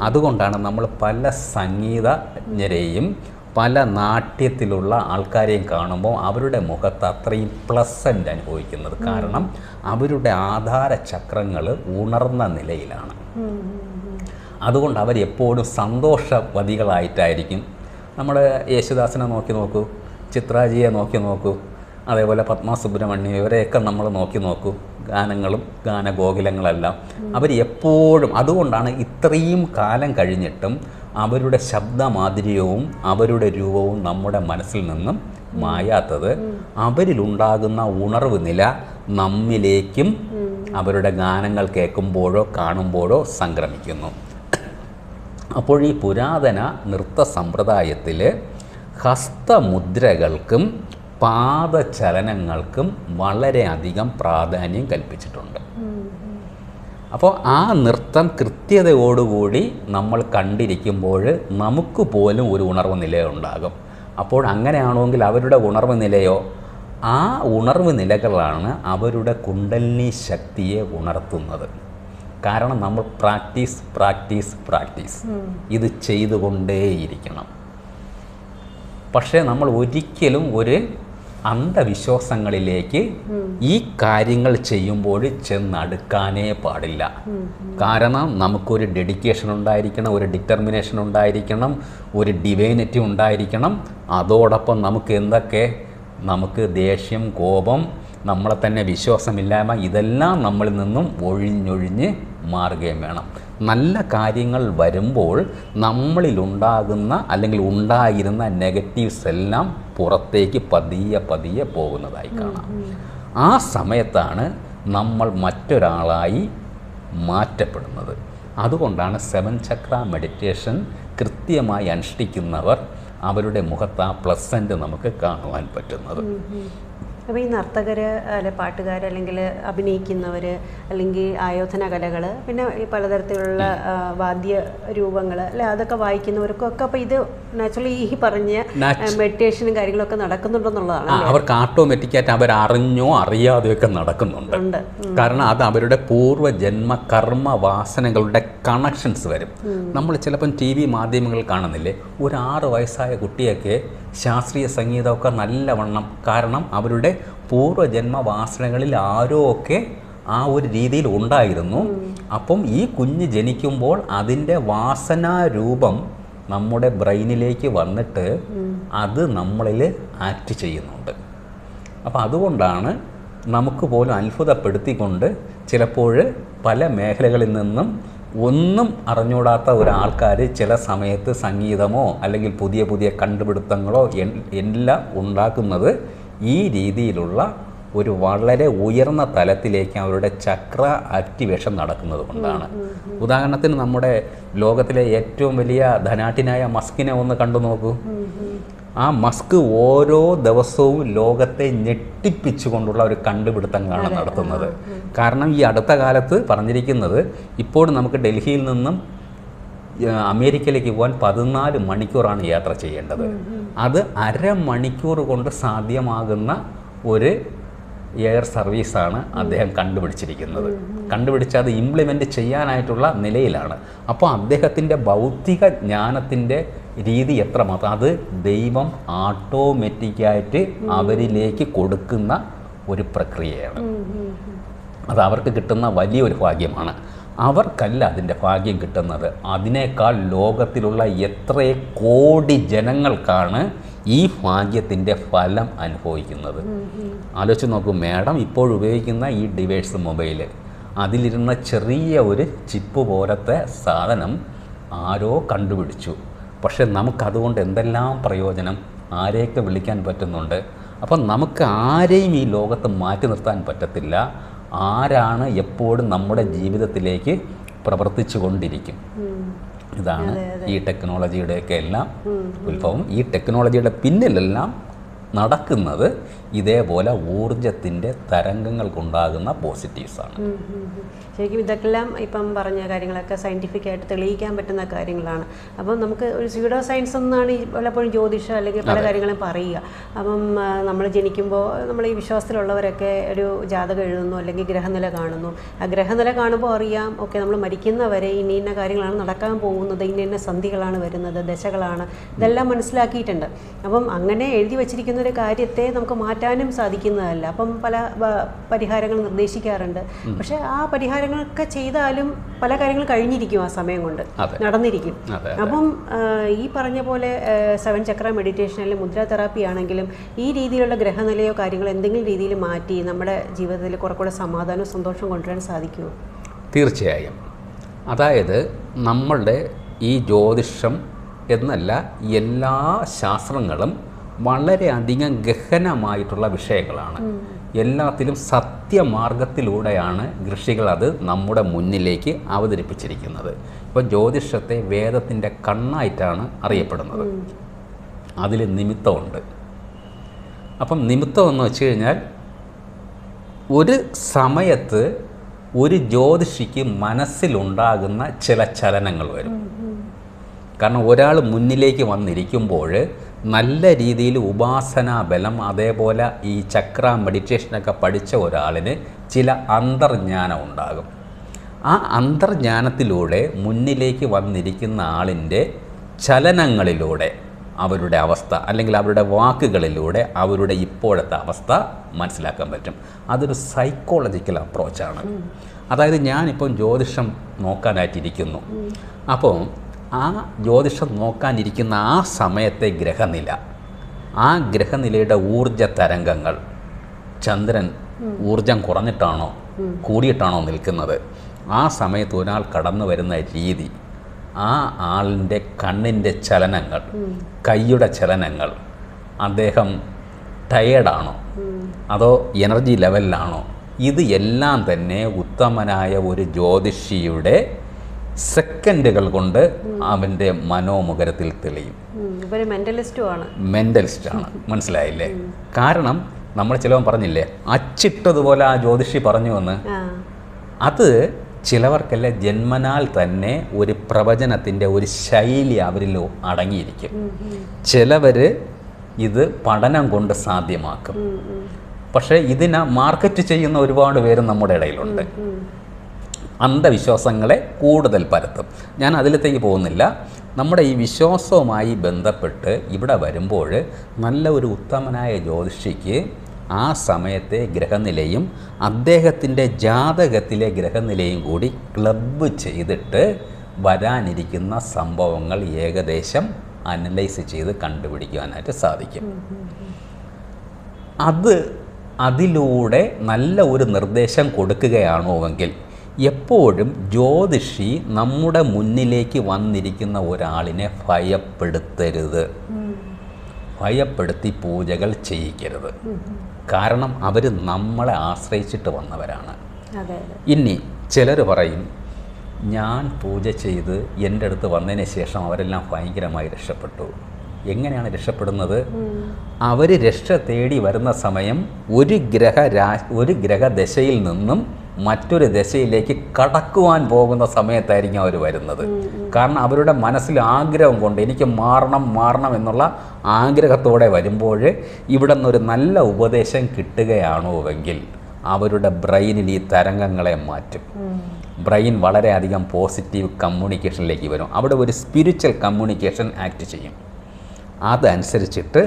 അതുകൊണ്ടാണ് നമ്മൾ പല സംഗീതജ്ഞരെയും പല നാട്യത്തിലുള്ള ആൾക്കാരെയും കാണുമ്പോൾ അവരുടെ മുഖത്ത് അത്രയും പ്ലസൻ്റ് അനുഭവിക്കുന്നത്. കാരണം അവരുടെ ആധാര ചക്രങ്ങൾ ഉണർന്ന നിലയിലാണ്. അതുകൊണ്ട് അവരെപ്പോഴും സന്തോഷവതികളായിട്ടായിരിക്കും. നമ്മുടെ യേശുദാസിനെ നോക്കി നോക്കൂ, ചിത്രാജിയെ നോക്കി നോക്കൂ, അതേപോലെ പത്മ സുബ്രഹ്മണ്യം, ഇവരെയൊക്കെ നമ്മൾ നോക്കി നോക്കൂ. ഗാനങ്ങളും ഗാനഗോകുലങ്ങളെല്ലാം അവർ എപ്പോഴും, അതുകൊണ്ടാണ് ഇത്രയും കാലം കഴിഞ്ഞിട്ടും അവരുടെ ശബ്ദമാധുര്യവും അവരുടെ രൂപവും നമ്മുടെ മനസ്സിൽ നിന്നും മായാത്തത്. അവരിലുണ്ടാകുന്ന ഉണർവ് നില നമ്മിലേക്കും അവരുടെ ഗാനങ്ങൾ കേൾക്കുമ്പോഴോ കാണുമ്പോഴോ സംക്രമിക്കുന്നു. അപ്പോൾ ഈ പുരാതന നൃത്ത സമ്പ്രദായത്തിൽ ഹസ്തമുദ്രകൾക്കും പാദചലനങ്ങൾക്കും വളരെയധികം പ്രാധാന്യം കൽപ്പിച്ചിട്ടുണ്ട്. അപ്പോൾ ആ നൃത്തം കൃത്യതയോടുകൂടി നമ്മൾ കണ്ടിരിക്കുമ്പോൾ നമുക്ക് പോലും ഒരു ഉണർവ് നിലയുണ്ടാകും. അപ്പോൾ അങ്ങനെയാണെങ്കിൽ അവരുടെ ഉണർവ് നിലയോ, ആ ഉണർവ് നിലകളാണ് അവരുടെ കുണ്ടലിനി ശക്തിയെ ഉണർത്തുന്നത്. കാരണം നമ്മൾ പ്രാക്ടീസ് ഇത് ചെയ്തുകൊണ്ടേയിരിക്കണം. പക്ഷേ നമ്മൾ ഒരിക്കലും ഒരു അന്ധവിശ്വാസങ്ങളിലേക്ക് ഈ കാര്യങ്ങൾ ചെയ്യുമ്പോൾ ചെന്നടുക്കാനേ പാടില്ല. കാരണം നമുക്കൊരു ഡെഡിക്കേഷൻ ഉണ്ടായിരിക്കണം, ഒരു ഡിറ്റർമിനേഷൻ ഉണ്ടായിരിക്കണം, ഒരു ഡിവൈനിറ്റി ഉണ്ടായിരിക്കണം. അതോടൊപ്പം നമുക്ക് ദേഷ്യം, കോപം, നമ്മളെ തന്നെ വിശ്വാസമില്ലായ്മ, ഇതെല്ലാം നമ്മളിൽ നിന്നും ഒഴിഞ്ഞൊഴിഞ്ഞ് മാറുകയും വേണം. നല്ല കാര്യങ്ങൾ വരുമ്പോൾ നമ്മളിലുണ്ടാകുന്ന അല്ലെങ്കിൽ ഉണ്ടായിരുന്ന നെഗറ്റീവ്സ് എല്ലാം പുറത്തേക്ക് പതിയെ പോകുന്നതായി കാണാം. ആ സമയത്താണ് നമ്മൾ മറ്റൊരാളായി മാറ്റപ്പെടുന്നത്. അതുകൊണ്ടാണ് 7 ചക്ര മെഡിറ്റേഷൻ കൃത്യമായി അനുഷ്ഠിക്കുന്നവർ അവരുടെ മുഖത്ത് ആ പ്ലസൻ്റ് നമുക്ക് കാണുവാൻ പറ്റുന്നത്.
അപ്പോൾ ഈ നർത്തകർ അല്ലെ പാട്ടുകാർ അല്ലെങ്കിൽ അഭിനയിക്കുന്നവർ അല്ലെങ്കിൽ ആയോധന കലകൾ പിന്നെ ഈ പലതരത്തിലുള്ള വാദ്യ രൂപങ്ങൾ അല്ലെ അതൊക്കെ വായിക്കുന്നവർക്കൊക്കെ അപ്പോൾ ഇത് നാച്ചുറലി ഈ പറഞ്ഞ മെഡിറ്റേഷനും കാര്യങ്ങളൊക്കെ നടക്കുന്നുണ്ടെന്നുള്ളതാണ്.
അവർക്ക് ഓട്ടോമാറ്റിക്കായിട്ട് അവർ അറിഞ്ഞോ അറിയാതെയൊക്കെ നടക്കുന്നുണ്ട്. കാരണം അത് അവരുടെ പൂർവ്വജന്മ കർമ്മ വാസനകളുടെ കണക്ഷൻസ് വരും. നമ്മൾ ചിലപ്പം TV മാധ്യമങ്ങൾ കാണുന്നില്ലേ, ഒരു 6 വയസ്സായ കുട്ടിയൊക്കെ ശാസ്ത്രീയ സംഗീതമൊക്കെ നല്ലവണ്ണം, കാരണം അവരുടെ പൂർവ്വജന്മ വാസനകളിൽ ആരോ ഒക്കെ ആ ഒരു രീതിയിൽ ഉണ്ടായിരുന്നു. അപ്പം ഈ കുഞ്ഞ് ജനിക്കുമ്പോൾ അതിൻ്റെ വാസനാരൂപം നമ്മുടെ ബ്രെയിനിലേക്ക് വന്നിട്ട് അത് നമ്മളിൽ ആക്ട് ചെയ്യുന്നുണ്ട്. അപ്പോൾ അതുകൊണ്ടാണ് നമുക്ക് പോലും അത്ഭുതപ്പെടുത്തിക്കൊണ്ട് ചിലപ്പോൾ പല മേഖലകളിൽ നിന്നും ഒന്നും അറിഞ്ഞൂടാത്ത ഒരാൾക്കാർ ചില സമയത്ത് സംഗീതമോ അല്ലെങ്കിൽ പുതിയ പുതിയ കണ്ടുപിടുത്തങ്ങളോ എല്ലാം ഉണ്ടാക്കുന്നത് ഈ രീതിയിലുള്ള ഒരു വളരെ ഉയർന്ന തലത്തിലേക്ക് അവരുടെ ചക്ര ആക്ടിവേഷൻ നടക്കുന്നത് കൊണ്ടാണ്. ഉദാഹരണത്തിന് നമ്മുടെ ലോകത്തിലെ ഏറ്റവും വലിയ ധനാഢ്യനായ മസ്കിനെ ഒന്ന് കണ്ടു നോക്കൂ. ആ മസ്ക് ഓരോ ദിവസവും ലോകത്തെ ഞെട്ടിപ്പിച്ചുകൊണ്ടുള്ള ഒരു കണ്ടുപിടുത്തങ്ങളാണ് നടത്തുന്നത്. കാരണം ഈ അടുത്ത കാലത്ത് പറഞ്ഞിരിക്കുന്നത് ഇപ്പോൾ നമുക്ക് ഡൽഹിയിൽ നിന്നും അമേരിക്കയിലേക്ക് പോകാൻ 14 മണിക്കൂറാണ് യാത്ര ചെയ്യേണ്ടത്. അത് അരമണിക്കൂർ കൊണ്ട് സാധ്യമാകുന്ന ഒരു എയർ സർവീസാണ് അദ്ദേഹം കണ്ടുപിടിച്ചിരിക്കുന്നത്. കണ്ടുപിടിച്ച് അത് ഇംപ്ലിമെൻ്റ് ചെയ്യാനായിട്ടുള്ള നിലയിലാണ്. അപ്പോൾ അദ്ദേഹത്തിൻ്റെ ഭൗതിക ജ്ഞാനത്തിൻ്റെ രീതി എത്രമാത്രം, അത് ദൈവം ഓട്ടോമാറ്റിക്കായിട്ട് അവരിലേക്ക് കൊടുക്കുന്ന ഒരു പ്രക്രിയയാണ്. അത് അവർക്ക് കിട്ടുന്ന വലിയൊരു ഭാഗ്യമാണ്. അവർക്കല്ല അതിൻ്റെ ഭാഗ്യം കിട്ടുന്നത്, അതിനേക്കാൾ ലോകത്തിലുള്ള എത്രയോ കോടി ജനങ്ങൾക്കാണ് ഈ ഭാഗ്യത്തിൻ്റെ ഫലം അനുഭവിക്കുന്നത്. ആലോചിച്ച് നോക്കൂ, മാഡം ഇപ്പോൾ ഉപയോഗിക്കുന്ന ഈ ഡിവൈസ് മൊബൈൽ, അതിലിരുന്ന ചെറിയ ഒരു ചിപ്പ് പോലത്തെ സാധനം ആരോ കണ്ടുപിടിച്ചു. പക്ഷെ നമുക്കതുകൊണ്ട് എന്തെല്ലാം പ്രയോജനം, ആരെയൊക്കെ വിളിക്കാൻ പറ്റുന്നുണ്ട്. അപ്പം നമുക്ക് ആരെയും ഈ ലോകത്ത് മാറ്റി നിർത്താൻ പറ്റത്തില്ല. ആരാണ് എപ്പോഴും നമ്മുടെ ജീവിതത്തിലേക്ക് പ്രവർത്തിച്ചു കൊണ്ടിരിക്കും. ഇതാണ് ഈ ടെക്നോളജിയുടെയൊക്കെ എല്ലാം ഉത്ഭവം. ഈ ടെക്നോളജിയുടെ പിന്നിലെല്ലാം നടക്കുന്നത് ഇതേപോലെ ഊർജത്തിൻ്റെ തരംഗങ്ങൾക്കുണ്ടാകുന്ന പോസിറ്റീവ്സാണ്.
ശരിക്കും ഇതൊക്കെല്ലാം ഇപ്പം പറഞ്ഞ കാര്യങ്ങളൊക്കെ സയൻറ്റിഫിക്കായിട്ട് തെളിയിക്കാൻ പറ്റുന്ന കാര്യങ്ങളാണ്. അപ്പം നമുക്ക് ഒരു സ്യൂഡോ സയൻസ് എന്നാണ് ഈ പലപ്പോഴും ജ്യോതിഷം അല്ലെങ്കിൽ പല കാര്യങ്ങളും പറയുക. അപ്പം നമ്മൾ ജനിക്കുമ്പോൾ നമ്മൾ ഈ വിശ്വാസത്തിലുള്ളവരൊക്കെ ഒരു ജാതകം എഴുതുന്നു അല്ലെങ്കിൽ ഗ്രഹനില കാണുന്നു. ആ ഗ്രഹനില കാണുമ്പോൾ അറിയാം, ഓക്കെ നമ്മൾ മരിക്കുന്നവരെ ഇന്ന ഇന്ന കാര്യങ്ങളാണ് നടക്കാൻ പോകുന്നത്, ഇന്ന ഇന്ന സന്ധികളാണ് വരുന്നത്, ദശകളാണ്, ഇതെല്ലാം മനസ്സിലാക്കിയിട്ടുണ്ട്. അപ്പം അങ്ങനെ എഴുതി വച്ചിരിക്കുന്ന ഒരു കാര്യത്തെ നമുക്ക് മാറ്റാനും സാധിക്കുന്നതല്ല. അപ്പം പല പരിഹാരങ്ങൾ നിർദ്ദേശിക്കാറുണ്ട്. പക്ഷെ ആ പരിഹാരങ്ങളൊക്കെ ചെയ്താലും പല കാര്യങ്ങൾ കഴിഞ്ഞിരിക്കും, ആ സമയം കൊണ്ട് നടന്നിരിക്കും. അപ്പം ഈ പറഞ്ഞ പോലെ 7 ചക്ര മെഡിറ്റേഷൻ അല്ലെങ്കിൽ മുദ്ര തെറാപ്പി ആണെങ്കിലും ഈ രീതിയിലുള്ള ഗ്രഹനിലയോ കാര്യങ്ങളോ എന്തെങ്കിലും രീതിയിൽ മാറ്റി നമ്മുടെ ജീവിതത്തിൽ കുറച്ചുകൂടെ സമാധാനവും സന്തോഷവും കൊണ്ടുവരാൻ സാധിക്കുമോ?
തീർച്ചയായും. അതായത് നമ്മളുടെ ഈ ജ്യോതിഷം എന്നല്ല, എല്ലാ ശാസ്ത്രങ്ങളും വളരെയധികം ഗഹനമായിട്ടുള്ള വിഷയങ്ങളാണ്. എല്ലാത്തിലും സത്യമാർഗത്തിലൂടെയാണ് ഋഷികൾ അത് നമ്മുടെ മുന്നിലേക്ക് അവതരിപ്പിച്ചിരിക്കുന്നത്. ഇപ്പോൾ ജ്യോതിഷത്തെ വേദത്തിൻ്റെ കണ്ണായിട്ടാണ് അറിയപ്പെടുന്നത്. അതിൽ നിമിത്തമുണ്ട്. അപ്പം നിമിത്തം എന്ന് വെച്ച് കഴിഞ്ഞാൽ ഒരു സമയത്ത് ഒരു ജ്യോതിഷിക്ക് മനസ്സിലുണ്ടാകുന്ന ചില ചലനങ്ങൾ വരും. കാരണം ഒരാൾ മുന്നിലേക്ക് വന്നിരിക്കുമ്പോൾ നല്ല രീതിയിൽ ഉപാസനാബലം, അതേപോലെ ഈ ചക്ര മെഡിറ്റേഷനൊക്കെ പഠിച്ച ഒരാളിന് ചില അന്തർജ്ഞാനം ഉണ്ടാകും. ആ അന്തർജ്ഞാനത്തിലൂടെ മുന്നിലേക്ക് വന്നിരിക്കുന്ന ആളിൻ്റെ ചലനങ്ങളിലൂടെ അവരുടെ അവസ്ഥ അല്ലെങ്കിൽ അവരുടെ വാക്കുകളിലൂടെ അവരുടെ ഇപ്പോഴത്തെ അവസ്ഥ മനസ്സിലാക്കാൻ പറ്റും. അതൊരു സൈക്കോളജിക്കൽ അപ്രോച്ചാണ്. അതായത് ഞാനിപ്പം ജ്യോതിഷം നോക്കാനായിട്ടിരിക്കുന്നു. അപ്പോൾ ആ ജ്യോതിഷം നോക്കാനിരിക്കുന്ന ആ സമയത്തെ ഗ്രഹനില, ആ ഗ്രഹനിലയുടെ ഊർജ തരംഗങ്ങൾ, ചന്ദ്രൻ ഊർജം കുറഞ്ഞിട്ടാണോ കൂടിയിട്ടാണോ നിൽക്കുന്നത്, ആ സമയത്ത് ഒരാൾ കടന്നു വരുന്ന രീതി, ആ ആളിൻ്റെ കണ്ണിൻ്റെ ചലനങ്ങൾ, കൈയുടെ ചലനങ്ങൾ, അദ്ദേഹം ടയേർഡാണോ അതോ എനർജി ലെവലിലാണോ, ഇത് എല്ലാം തന്നെ ഉത്തമനായ ഒരു ജ്യോതിഷിയുടെ സെക്കൻഡുകൾ കൊണ്ട് അവൻ്റെ മനോമുഖരത്തിൽ തെളിയും. മെൻ്റലിസ്റ്റാണ്, മനസ്സിലായില്ലേ? കാരണം നമ്മൾ ചിലവൻ പറഞ്ഞില്ലേ അച്ചിട്ടതുപോലെ ആ ജ്യോതിഷി പറഞ്ഞു എന്ന്, അത് ചിലവർക്കെല്ലാം ജന്മനാൽ തന്നെ ഒരു പ്രവചനത്തിൻ്റെ ഒരു ശൈലി അവരിൽ അടങ്ങിയിരിക്കും. ചിലവർ ഇത് പഠനം കൊണ്ട് സാധ്യമാക്കും. പക്ഷേ ഇതിനെ മാർക്കറ്റ് ചെയ്യുന്ന ഒരുപാട് പേര് നമ്മുടെ ഇടയിലുണ്ട്. അന്ധവിശ്വാസങ്ങളെ കൂടുതൽ പരത്തും. ഞാൻ അതിലത്തേക്ക് പോകുന്നില്ല. നമ്മുടെ ഈ വിശ്വാസവുമായി ബന്ധപ്പെട്ട് ഇവിടെ വരുമ്പോൾ നല്ല ഒരു ഉത്തമനായ ജ്യോതിഷിക്ക് ആ സമയത്തെ ഗ്രഹനിലയും അദ്ദേഹത്തിൻ്റെ ജാതകത്തിലെ ഗ്രഹനിലയും കൂടി ക്ലബ്ബ് ചെയ്തിട്ട് വരാനിരിക്കുന്ന സംഭവങ്ങൾ ഏകദേശം അനലൈസ് ചെയ്ത് കണ്ടുപിടിക്കുവാനായിട്ട് സാധിക്കും. അതിലൂടെ നല്ല ഒരു നിർദ്ദേശം കൊടുക്കുകയാണോ എങ്കിൽ എപ്പോഴും ജ്യോതിഷി നമ്മുടെ മുന്നിലേക്ക് വന്നിരിക്കുന്ന ഒരാളിനെ ഭയപ്പെടുത്തരുത്, ഭയപ്പെടുത്തി പൂജകൾ ചെയ്യിക്കരുത്. കാരണം അവർ നമ്മളെ ആശ്രയിച്ചിട്ട് വന്നവരാണ്. ഇനി ചിലർ പറയും ഞാൻ പൂജ ചെയ്ത് എൻ്റെ അടുത്ത് വന്നതിന് ശേഷം അവരെല്ലാം ഭയങ്കരമായി രക്ഷപ്പെട്ടു. എങ്ങനെയാണ് രക്ഷപ്പെടുന്നത്? അവർ രക്ഷ തേടി വരുന്ന സമയം ഒരു ഗ്രഹദശയിൽ നിന്നും മറ്റൊരു ദശയിലേക്ക് കടക്കുവാൻ പോകുന്ന സമയത്തായിരിക്കും അവർ വരുന്നത്. കാരണം അവരുടെ മനസ്സിൽ ആഗ്രഹം കൊണ്ട് എനിക്ക് മാറണം എന്നുള്ള ആഗ്രഹത്തോടെ വരുമ്പോൾ ഇവിടെ നിന്നൊരു നല്ല ഉപദേശം കിട്ടുകയാണോ എങ്കിൽ അവരുടെ ബ്രെയിനിൽ ഈ തരംഗങ്ങളെ മാറ്റും. ബ്രെയിൻ വളരെയധികം പോസിറ്റീവ് കമ്മ്യൂണിക്കേഷനിലേക്ക് വരും. അവിടെ ഒരു സ്പിരിച്വൽ കമ്മ്യൂണിക്കേഷൻ ആക്ട് ചെയ്യും. അതനുസരിച്ചിട്ട്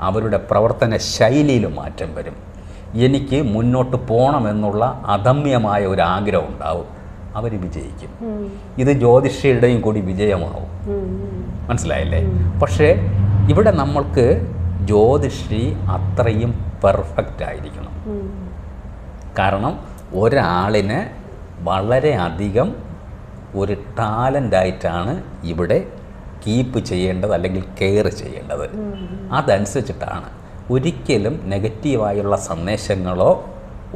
അവരുടെ പ്രവർത്തന ശൈലിയിൽ മാറ്റം വരും. എനിക്ക് മുന്നോട്ട് പോകണമെന്നുള്ള അദമ്യമായ ഒരു ആഗ്രഹം ഉണ്ടാവും. അവർ വിജയിക്കും. ഇത് ജ്യോതിഷിയുടെയും കൂടി വിജയമാവും. മനസ്സിലായില്ലേ? പക്ഷേ ഇവിടെ നമ്മൾക്ക് ജ്യോതിഷി അത്രയും പെർഫെക്റ്റ് ആയിരിക്കണം. കാരണം ഒരാളിനെ വളരെയധികം ഒരു ടാലൻ്റായിട്ടാണ് ഇവിടെ കീപ്പ് ചെയ്യേണ്ടത് അല്ലെങ്കിൽ കെയർ ചെയ്യേണ്ടത്. അതനുസരിച്ചിട്ടാണ്. ഒരിക്കലും നെഗറ്റീവായുള്ള സന്ദേശങ്ങളോ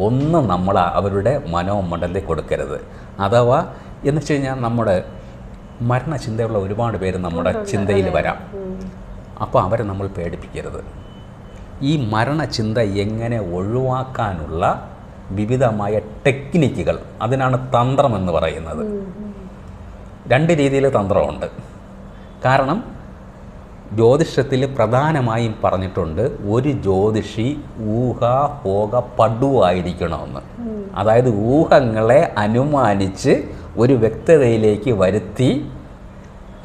ഒന്നും നമ്മൾ അവരുടെ മനോമണ്ഡലത്തിൽ കൊടുക്കരുത്. അഥവാ എന്ന് വെച്ച് കഴിഞ്ഞാൽ നമ്മുടെ മരണചിന്തയുള്ള ഒരുപാട് പേര് നമ്മുടെ ചിന്തയിൽ വരാം. അപ്പോൾ അവരെ നമ്മൾ പേടിപ്പിക്കരുത്. ഈ മരണചിന്ത എങ്ങനെ ഒഴിവാക്കാനുള്ള വിവിധമായ ടെക്നിക്കുകൾ, അതിനാണ് തന്ത്രം എന്ന് പറയുന്നത്. രണ്ട് രീതിയിൽ തന്ത്രമുണ്ട്. കാരണം ജ്യോതിഷത്തിൽ പ്രധാനമായും പറഞ്ഞിട്ടുണ്ട് ഒരു ജ്യോതിഷി ഊഹാപോഹ പടുവായിരിക്കണമെന്ന്. അതായത് ഊഹങ്ങളെ അനുമാനിച്ച് ഒരു വ്യക്തതയിലേക്ക് വരുത്തി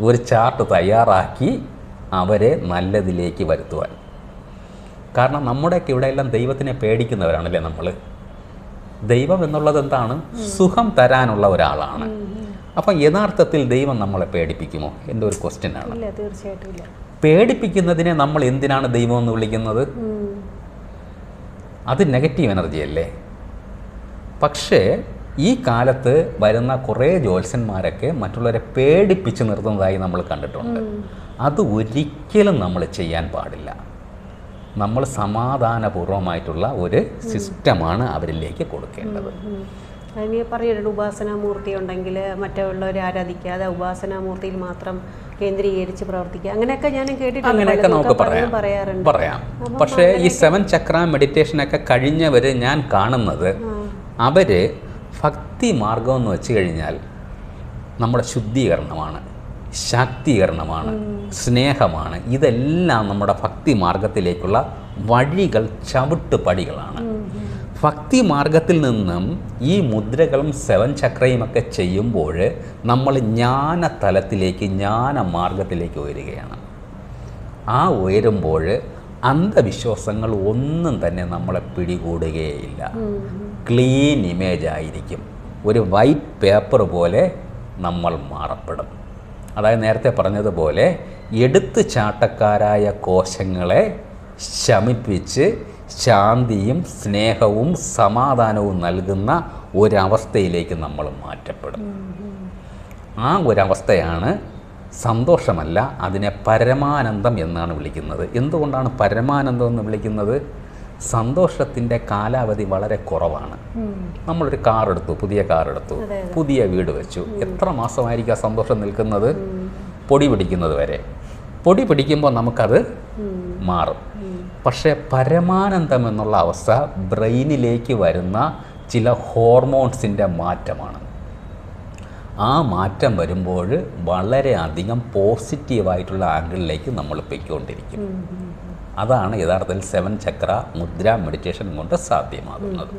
ഒരു ചാർട്ട് തയ്യാറാക്കി അവരെ നല്ലതിലേക്ക് വരുത്തുവാൻ. കാരണം നമ്മുടെയൊക്കെ ഇവിടെയെല്ലാം ദൈവത്തിനെ പേടിക്കുന്നവരാണല്ലേ നമ്മൾ. ദൈവം എന്നുള്ളത് എന്താണ്? സുഖം തരാനുള്ള ഒരാളാണ്. അപ്പം യഥാർത്ഥത്തിൽ ദൈവം നമ്മളെ പേടിപ്പിക്കുമോ? എൻ്റെ ഒരു ക്വസ്റ്റ്യനാണ്.
ഇല്ല, തീർച്ചയായിട്ടും ഇല്ല.
പേടിപ്പിക്കുന്നതിനെ നമ്മൾ എന്തിനാണ് ദൈവം എന്ന് വിളിക്കുന്നത്? അത് നെഗറ്റീവ് എനർജി അല്ലേ? പക്ഷേ ഈ കാലത്ത് വരുന്ന കുറേ ജ്യോത്സ്യന്മാരൊക്കെ മറ്റുള്ളവരെ പേടിപ്പിച്ച് നിർത്തുന്നതായി നമ്മൾ കണ്ടിട്ടുണ്ട്. അത് ഒരിക്കലും നമ്മൾ ചെയ്യാൻ പാടില്ല. നമ്മൾ സമാധാനപൂർവമായിട്ടുള്ള ഒരു സിസ്റ്റമാണ് അവരിലേക്ക് കൊടുക്കേണ്ടത്.
അതിന് പറഞ്ഞിട്ടുണ്ട് ഉപാസനാമൂർത്തി ഉണ്ടെങ്കിൽ മറ്റുള്ളവരെ ആരാധിക്കാതെ ഉപാസനാമൂർത്തിയിൽ മാത്രം കേന്ദ്രീകരിച്ച് പ്രവർത്തിക്കുക. അങ്ങനെയൊക്കെ ഞാൻ കേട്ടിട്ടുണ്ട്.
അങ്ങനെയൊക്കെ നമുക്ക് പറയാം. പക്ഷേ ഈ 7 ചക്ര മെഡിറ്റേഷനൊക്കെ കഴിഞ്ഞവർ ഞാൻ കാണുന്നത് അവർ ഭക്തി മാർഗം എന്ന് വെച്ച് കഴിഞ്ഞാൽ നമ്മുടെ ശുദ്ധീകരണമാണ്, ശാക്തീകരണമാണ്, സ്നേഹമാണ്. ഇതെല്ലാം നമ്മുടെ ഭക്തി മാർഗത്തിലേക്കുള്ള വഴികൾ, ചവിട്ടുപടികളാണ്. ഭക്തി മാർഗത്തിൽ നിന്നും ഈ മുദ്രകളും 7 ചക്രയുമൊക്കെ ചെയ്യുമ്പോൾ നമ്മൾ ജ്ഞാനതലത്തിലേക്ക്, ജ്ഞാനമാർഗത്തിലേക്ക് ഉയരുകയാണ്. ആ ഉയരുമ്പോൾ അന്ധവിശ്വാസങ്ങൾ ഒന്നും തന്നെ നമ്മളെ പിടികൂടുകയില്ല. ക്ലീൻ ഇമേജ് ആയിരിക്കും. ഒരു വൈറ്റ് പേപ്പർ പോലെ നമ്മൾ മാറപ്പെടും. അതായത് നേരത്തെ പറഞ്ഞതുപോലെ എടുത്തു ചാട്ടക്കാരായ കോശങ്ങളെ ശമിപ്പിച്ച് ശാന്തിയും സ്നേഹവും സമാധാനവും നൽകുന്ന ഒരവസ്ഥയിലേക്ക് നമ്മൾ മാറ്റപ്പെടും. ആ ഒരവസ്ഥയാണ് സന്തോഷമല്ല, അതിനെ പരമാനന്ദം എന്നാണ് വിളിക്കുന്നത്. എന്തുകൊണ്ടാണ് പരമാനന്ദം എന്ന് വിളിക്കുന്നത്? സന്തോഷത്തിൻ്റെ കാലാവധി വളരെ കുറവാണ്. നമ്മളൊരു കാറെടുത്തു, പുതിയ കാറെടുത്തു, പുതിയ വീട് വെച്ചു. എത്ര മാസമായിരിക്കും ആ സന്തോഷം നിൽക്കുന്നത്? പൊടി പിടിക്കുന്നത് വരെ. പൊടി പിടിക്കുമ്പോൾ നമുക്കത് മാറും. പക്ഷേ പരമാനന്ദം എന്നുള്ള അവസ്ഥ ബ്രെയിനിലേക്ക് വരുന്ന ചില ഹോർമോൺസിൻ്റെ മാറ്റമാണ്. ആ മാറ്റം വരുമ്പോൾ വളരെയധികം പോസിറ്റീവായിട്ടുള്ള ആംഗിളിലേക്ക് നമ്മൾ പൊയ്ക്കൊണ്ടിരിക്കും. അതാണ് യഥാർത്ഥത്തിൽ 7 ചക്ര മുദ്ര മെഡിറ്റേഷൻ കൊണ്ട് സാധ്യമാകുന്നത്.